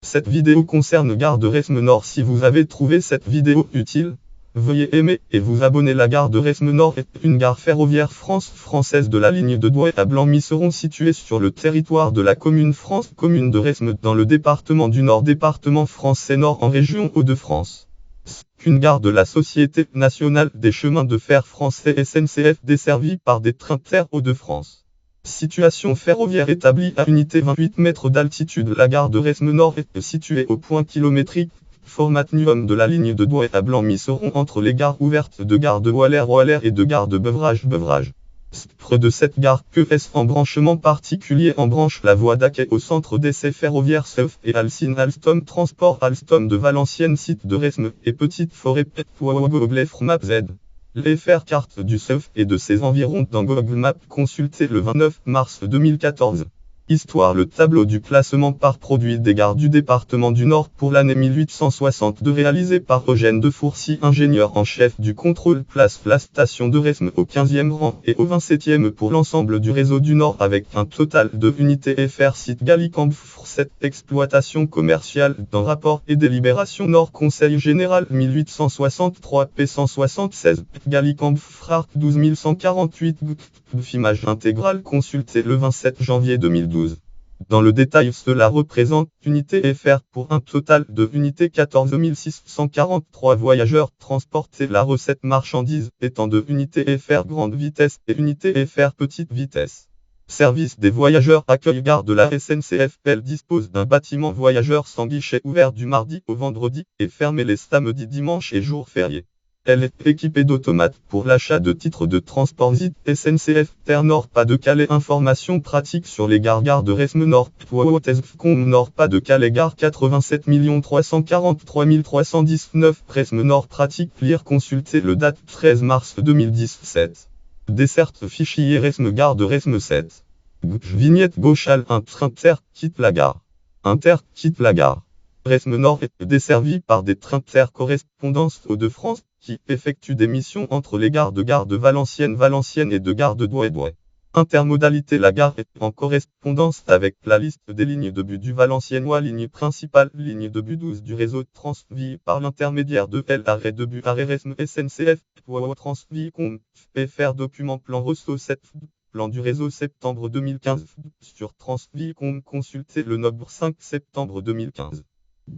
Cette vidéo concerne Gare de Resme Nord. Si vous avez trouvé cette vidéo utile, veuillez aimer et vous abonner. La gare de Resme Nord est une gare ferroviaire française de la ligne de Douai à Blanc-Misseron située sur le territoire de la commune de Resme dans le département du Nord, département français Nord en région Hauts-de-France. Une gare de la Société nationale des chemins de fer français SNCF desservie par des trains TER Hauts-de-France. Situation ferroviaire établie à unité 28 mètres d'altitude. La gare de Resme Nord est située au point kilométrique formatinum de la ligne de Douai à Blanc-Misseron entre les gares ouvertes de gare de Roiller et de gare de Beuvrages. Près de cette gare, QS embranchement particulier embranche la voie d'accueil au centre d'essai ferroviaire SEF et Alstom Transport Alstom de Valenciennes site de Resme et Petite Forêt. Google Maps Z. Les faire carte du SEF et de ses environs dans Google Maps consulté le 29 mars 2014. Histoire. Le tableau du classement par produit des gares du département du Nord pour l'année 1862 réalisé par Eugène de Fourcy, ingénieur en chef du contrôle, place la station de Resme au 15e rang et au 27e pour l'ensemble du réseau du Nord avec un total de unités FR site Gallicamp pour cette exploitation commerciale dans rapport et délibération Nord Conseil Général 1863 p 176 Gallicamp Frarc 12148 Image intégrale consultée le 27 janvier 2012. Dans le détail, cela représente unités FR pour un total de unités 14 643 voyageurs transportés. La recette marchandises étant de unités FR grande vitesse et unités FR petite vitesse. Service des voyageurs accueil gare de la SNCF. Elle dispose d'un bâtiment voyageurs sans guichet ouvert du mardi au vendredi et fermé les samedis, dimanches et jours fériés. Elle est équipée d'automates pour l'achat de titres de transport SNCF Terre Nord Pas-de-Calais. Informations pratiques sur les gares. Gare de Resme Nord Nord Pas-de-Calais gare 87 343 319 Resme Nord pratique lire consulter le date 13 mars 2017. Desserte fichier Resme gare de Resme 7. Vignette gauchale. Un train TER quitte la gare. Un TER quitte la gare. Resme Nord est desservi par des trains TER correspondance Hauts-de-France qui effectuent des missions entre les gares de Valenciennes et de gare de Douai. Intermodalité. La gare est en correspondance avec la liste des lignes de bus du Valenciennois, ligne principale, ligne de bus 12 du réseau Transvie par l'intermédiaire de L arrêt de bus arrêt Resme SNCF, Transvie FR document plan Resto 7. Plan du réseau septembre 2015 sur Transvie consulté le 5 septembre 2015.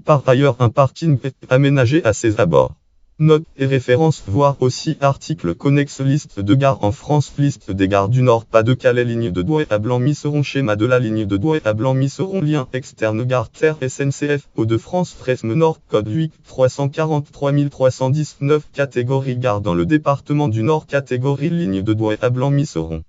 Par ailleurs, un parking est aménagé à ses abords. Notes et références, voir aussi article connexe liste de gares en France, liste des gares du Nord Pas-de-Calais, ligne de Douai à Blanc-Misseron, schéma de la ligne de Douai à Blanc-Misseron, lien externe gare TER SNCF Hauts-de-France Resme Nord, code 8 343 319 catégorie gare dans le département du Nord, catégorie ligne de Douai à Blanc-Misseron.